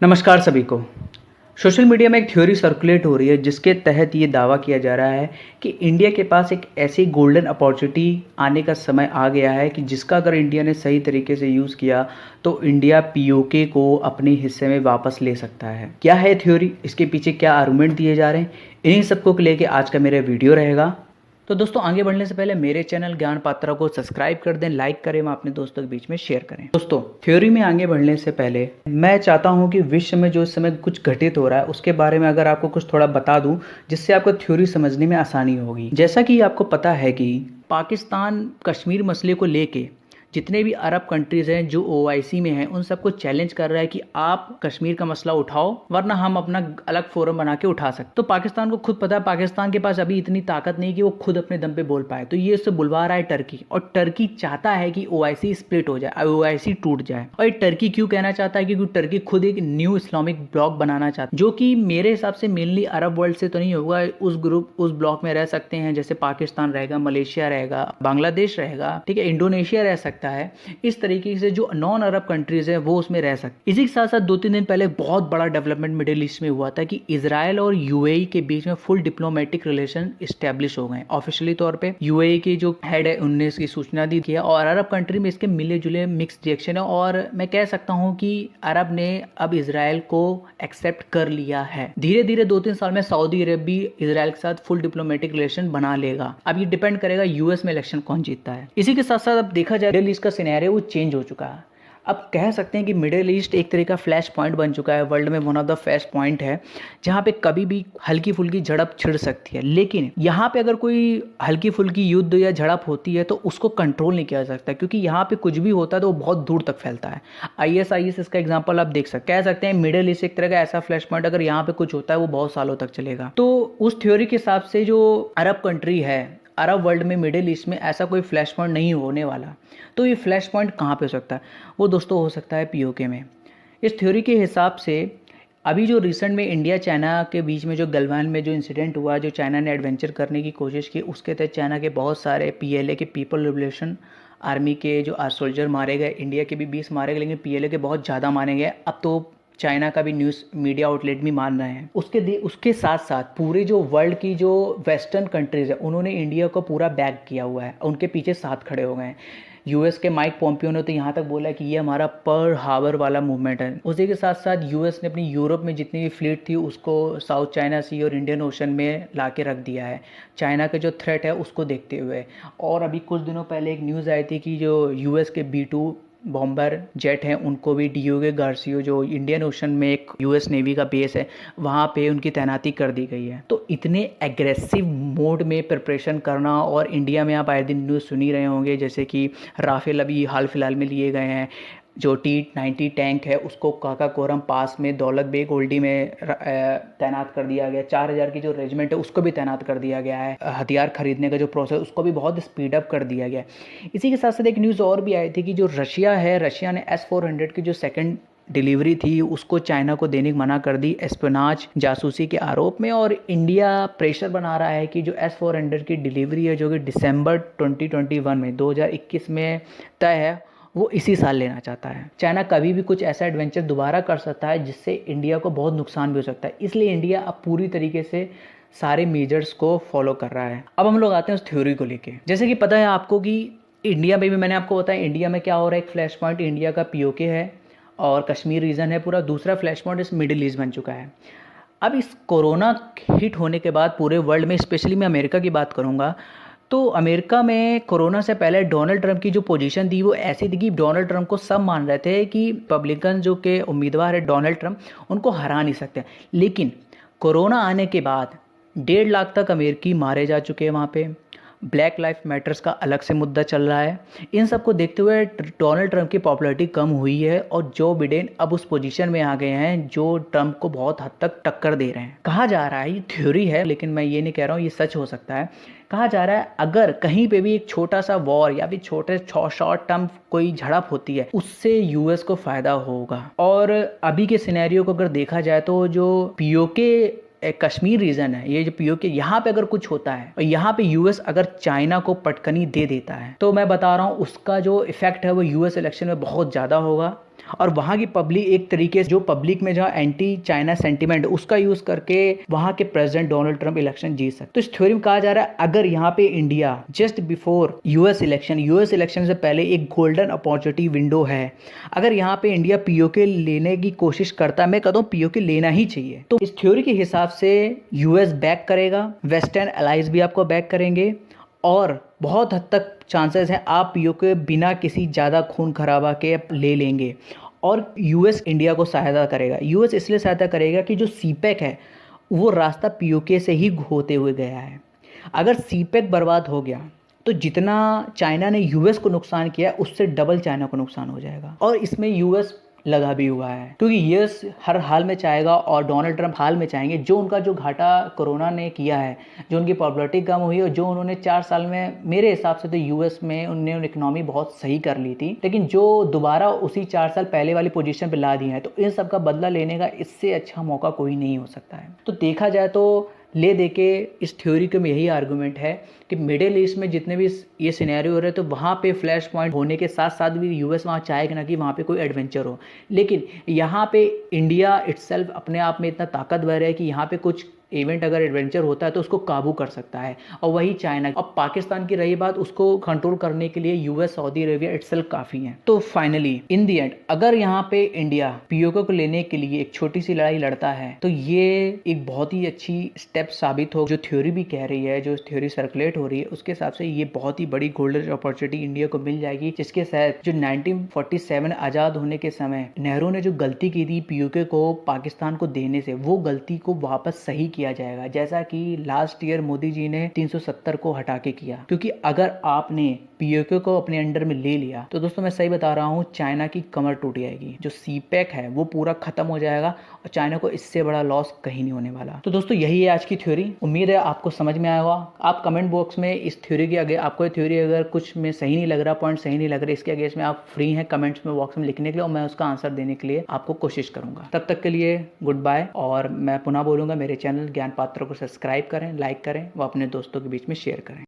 नमस्कार सभी को। सोशल मीडिया में एक थ्योरी सर्कुलेट हो रही है जिसके तहत ये दावा किया जा रहा है कि इंडिया के पास एक ऐसी गोल्डन अपॉर्चुनिटी आने का समय आ गया है कि जिसका अगर इंडिया ने सही तरीके से यूज़ किया तो इंडिया पीओके को अपने हिस्से में वापस ले सकता है। क्या है थ्योरी, इसके पीछे क्या आर्गुमेंट दिए जा रहे हैं, इन्हीं सबको लेके आज का मेरा वीडियो रहेगा। तो दोस्तों आगे बढ़ने से पहले मेरे चैनल ज्ञान पात्रा को सब्सक्राइब कर दें, लाइक करें, मैं अपने दोस्तों के बीच में शेयर करें। दोस्तों थ्योरी में आगे बढ़ने से पहले मैं चाहता हूं कि विश्व में जो इस समय कुछ घटित हो रहा है उसके बारे में अगर आपको कुछ थोड़ा बता दूं जिससे आपको थ्योरी समझने में आसानी होगी। जैसा कि आपको पता है कि पाकिस्तान कश्मीर मसले को लेके जितने भी अरब कंट्रीज हैं जो ओआईसी में हैं उन सबको चैलेंज कर रहा है कि आप कश्मीर का मसला उठाओ वरना हम अपना अलग फोरम बना के उठा सकते। तो पाकिस्तान को खुद पता है पाकिस्तान के पास अभी इतनी ताकत नहीं कि वो खुद अपने दम पे बोल पाए, तो ये उससे बुलवा रहा है टर्की, और टर्की चाहता है कि ओआईसी स्प्लिट हो जाए, ओआईसी टूट जाए। और ये टर्की क्यों कहना चाहता है? क्योंकि टर्की खुद एक न्यू इस्लामिक ब्लॉक बनाना चाहता है जो कि मेरे हिसाब से मेनली अरब वर्ल्ड से तो नहीं होगा। उस ब्लॉक में रह सकते हैं जैसे पाकिस्तान रहेगा, मलेशिया रहेगा, बांग्लादेश रहेगा, ठीक है, इंडोनेशिया रह सकता है। इस तरीके से जो नॉन अरब कंट्रीज है वो उसमें रह सकते। इसी के साथ साथ 2-3 दिन पहले बहुत बड़ा डेवलपमेंट मिडिल ईस्ट में हुआ था कि इजराइल और यूएई के बीच में फुल डिप्लोमेटिक रिलेशन स्टैब्लिश हो गए ऑफिशियली तौर पे। यूएई के जो हेड है उनने इसकी सूचना दी थी और अरब कंट्री में इसके मिले जुले मिक्स रिएक्शन है, और मैं कह सकता हूं कि अरब ने अब इजराइल को एक्सेप्ट कर लिया है। धीरे धीरे 2-3 साल में सऊदी अरब भी इजराइल के साथ फुल डिप्लोमेटिक रिलेशन बना लेगा। अब ये डिपेंड करेगा यूएस में इलेक्शन कौन जीतता है। इसी के साथ साथ अब देखा जाए मिडिल ईस्ट का सिनेरियो वो चेंज हो चुका है। अब कह सकते हैं कि मिडिल ईस्ट एक तरह का फ्लैश पॉइंट बन चुका है, वर्ल्ड में one of the flash point है जहाँ पे कभी भी हल्की फुल्की झड़प छिड़ सकती है। लेकिन यहाँ पे अगर कोई हल्की फुल्की युद्ध या झड़प होती है तो उसको कंट्रोल नहीं किया जा सकता, क्योंकि यहाँ पे कुछ भी होता है तो वो बहुत दूर तक फैलता है। आईएसआईएस इसका एग्जाम्पल आप देख सकते, कह सकते हैं मिडिल ईस्ट एक तरह का ऐसा फ्लैश पॉइंट, अगर यहाँ पे कुछ होता है वो बहुत सालों तक चलेगा। तो उस थ्योरी के हिसाब से जो अरब कंट्री है, अरब वर्ल्ड में मिडिल ईस्ट में ऐसा कोई फ्लैश पॉइंट नहीं होने वाला। तो ये फ्लैश पॉइंट कहाँ पे हो सकता है? वो दोस्तों हो सकता है पीओके में। इस थ्योरी के हिसाब से अभी जो रिसेंट में इंडिया चाइना के बीच में जो गलवान में जो इंसिडेंट हुआ, जो चाइना ने एडवेंचर करने की कोशिश की, उसके तहत चाइना के बहुत सारे पीएलए के पीपल लिबरेशन आर्मी के जो सोल्जर मारे गए, इंडिया के भी 20 मारे गए, लेकिन पीएलए के बहुत ज़्यादा मारे गए। अब तो चाइना का भी न्यूज़ मीडिया आउटलेट भी मान रहे हैं। उसके साथ साथ पूरे जो वर्ल्ड की जो वेस्टर्न कंट्रीज है उन्होंने इंडिया को पूरा बैक किया हुआ है, उनके पीछे साथ खड़े हो गए हैं। यूएस के माइक पॉम्पियो ने तो यहाँ तक बोला कि ये हमारा पर्ल हार्बर वाला मूवमेंट है। उसी के साथ साथ यूएस ने अपनी यूरोप में जितनी भी फ्लीट थी उसको साउथ चाइना सी और इंडियन ओशन में ला के रख दिया है, चाइना का जो थ्रेट है उसको देखते हुए। और अभी कुछ दिनों पहले एक न्यूज़ आई थी कि जो यूएस के B-2 बॉम्बर जेट हैं उनको भी डियोगे गार्सियो जो इंडियन ओशन में एक यूएस नेवी का बेस है वहाँ पे उनकी तैनाती कर दी गई है। तो इतने एग्रेसिव मोड में प्रिपरेशन करना, और इंडिया में आप आए दिन न्यूज़ सुन ही रहे होंगे जैसे कि राफेल अभी हाल फिलहाल में लिए गए हैं, जो T-90 टैंक है उसको काकाकोरम पास में दौलत बेग ओल्डी में तैनात कर दिया गया। 4000 की जो रेजिमेंट है उसको भी तैनात कर दिया गया है। हथियार खरीदने का जो प्रोसेस उसको भी बहुत स्पीड अप कर दिया गया। इसी के साथ साथ एक न्यूज़ और भी आई थी कि जो रशिया है, रशिया ने S-400 की जो सेकंड डिलीवरी थी उसको चाइना को देने की मना कर दी एस्पियोनाज जासूसी के आरोप में। और इंडिया प्रेशर बना रहा है कि जो S-400 की डिलीवरी है जो कि दिसंबर 2021 में 2021 में तय है वो इसी साल लेना चाहता है। चाइना कभी भी कुछ ऐसा एडवेंचर दोबारा कर सकता है जिससे इंडिया को बहुत नुकसान भी हो सकता है, इसलिए इंडिया अब पूरी तरीके से सारे मेजर्स को फॉलो कर रहा है। अब हम लोग आते हैं उस थ्योरी को लेके। जैसे कि पता है आपको कि इंडिया में भी मैंने आपको बताया इंडिया में क्या हो रहा है, एक फ्लैश पॉइंट इंडिया का पीओके है और कश्मीर रीजन है पूरा। दूसरा फ्लैश पॉइंट इस मिडिल ईस्ट बन चुका है। अब इस कोरोना हिट होने के बाद पूरे वर्ल्ड में, स्पेशली मैं अमेरिका की बात करूँगा, तो अमेरिका में कोरोना से पहले डोनाल्ड ट्रंप की जो पोजीशन थी वो ऐसी थी कि डोनाल्ड ट्रंप को सब मान रहे थे कि रिपब्लिकन जो के उम्मीदवार है डोनाल्ड ट्रंप उनको हरा नहीं सकते। लेकिन कोरोना आने के बाद 1.5 लाख तक अमेरिकी मारे जा चुके हैं वहाँ पे। ब्लैक लाइफ मैटर्स का अलग से मुद्दा चल रहा है। इन सब को देखते हुए डोनाल्ड ट्रंप की पॉपुलैरिटी कम हुई है और जो बिडेन अब उस पोजीशन में आ गए हैं जो ट्रंप को बहुत हद तक टक्कर दे रहे हैं। कहा जा रहा है, ये थ्योरी है लेकिन मैं ये नहीं कह रहा हूँ, ये सच हो सकता है। कहा जा रहा है अगर कहीं पे भी एक छोटा सा वॉर या फिर छोटे शॉर्ट टर्म कोई झड़प होती है उससे यूएस को फायदा होगा। और अभी के सिनेरियो को अगर देखा जाए तो जो पीओके कश्मीर रीजन है, ये जो पीओके यहाँ पे अगर कुछ होता है और यहाँ पे यूएस अगर चाइना को पटकनी दे देता है तो मैं बता रहा हूँ उसका जो इफेक्ट है वो यूएस इलेक्शन में बहुत ज़्यादा होगा। और वहाँ की पब्लिक एक तरीके से जो पब्लिक में जहाँ एंटी चाइना सेंटिमेंट उसका यूज करके वहाँ के प्रेसिडेंट डोनाल्ड ट्रंप इलेक्शन जीत सकते। तो इस थ्योरी में कहा जा रहा है अगर यहाँ पे India just before US election से पहले एक गोल्डन अपॉर्चुनिटी विंडो है, अगर यहाँ पे इंडिया पीओके लेने की कोशिश करता है, मैं कहता हूँ पीओके लेना ही चाहिए। तो इस थ्योरी के हिसाब से यूएस बैक करेगा, वेस्टर्न अलाइज भी आपको बैक करेंगे और बहुत हद तक चांसेस हैं आप पीओके बिना किसी ज़्यादा खून खराबा के ले लेंगे। और यूएस इंडिया को सहायता करेगा। यूएस इसलिए सहायता करेगा कि जो सीपेक है वो रास्ता पीओके से ही होते हुए गया है। अगर सीपेक बर्बाद हो गया तो जितना चाइना ने यूएस को नुकसान किया उससे डबल चाइना को नुकसान हो जाएगा। और इसमें यूएस लगा भी हुआ है क्योंकि यूएस हर हाल में चाहेगा और डोनाल्ड ट्रंप हाल में चाहेंगे जो उनका जो घाटा कोरोना ने किया है, जो उनकी पॉपुलैरिटी कम हुई और जो उन्होंने 4 साल में, मेरे हिसाब से तो यूएस में उन्होंने इकोनॉमी बहुत सही कर ली थी, लेकिन जो दोबारा उसी 4 साल पहले वाली पोजीशन पे ला दिए हैं, तो इन सब का बदला लेने का इससे अच्छा मौका कोई नहीं हो सकता है। तो देखा जाए तो ले दे के इस थ्योरी के में यही आर्गुमेंट है कि मिडिल ईस्ट में जितने भी ये सिनेरियो हो रहे हैं तो वहाँ पे फ्लैश पॉइंट होने के साथ साथ भी यूएस वहाँ चाहेगा ना कि वहाँ पे कोई एडवेंचर हो, लेकिन यहाँ पे इंडिया इटसेल्फ अपने आप में इतना ताकतवर है कि यहाँ पे कुछ इवेंट अगर एडवेंचर होता है तो उसको काबू कर सकता है। और वही चाइना, अब पाकिस्तान की रही बात, उसको कंट्रोल करने के लिए यूएस, सऊदी अरेबिया इटसेल्फ काफ़ी है। तो फाइनली इन दी एंड अगर यहाँ पे इंडिया पीओके को लेने के लिए एक छोटी सी लड़ाई लड़ता है तो ये एक बहुत ही अच्छी स्टेप साबित हो। जो थ्योरी भी कह रही है, जो थ्योरी सर्कुलेट हो रही है, उसके हिसाब से ये बहुत ही बड़ी गोल्डन अपॉर्चुनिटी इंडिया को मिल जाएगी, जिसके साथ जो 1947 आज़ाद होने के समय नेहरू ने जो गलती की थी पीओके को पाकिस्तान को देने से, वो गलती को वापस सही किया जाएगा, जैसा कि लास्ट ईयर मोदी जी ने 370 को हटा के किया। क्योंकि अगर आपने पीओके को अपने अंडर में ले लिया तो दोस्तों मैं सही बता रहा हूँ, चाइना की कमर टूट जाएगी, जो सीपेक है वो पूरा खत्म हो जाएगा और चाइना को इससे बड़ा लॉस कहीं नहीं होने वाला। तो दोस्तों यही है आज की थ्योरी, उम्मीद है आपको समझ में आया होगा। आप कमेंट बॉक्स में इस थ्योरी के आगे आपको थ्योरी अगर कुछ में सही नहीं लग रहा, पॉइंट सही नहीं लग रहा, इसके अगेंस्ट में आप फ्री हैं कमेंट्स में बॉक्स में लिखने के लिए और मैं उसका आंसर देने के लिए आपको कोशिश करूंगा। तब तक के लिए गुड बाय। और मैं पुनः बोलूंगा मेरे चैनल ज्ञान पात्र को सब्सक्राइब करें, लाइक करें व अपने दोस्तों के बीच में शेयर करें।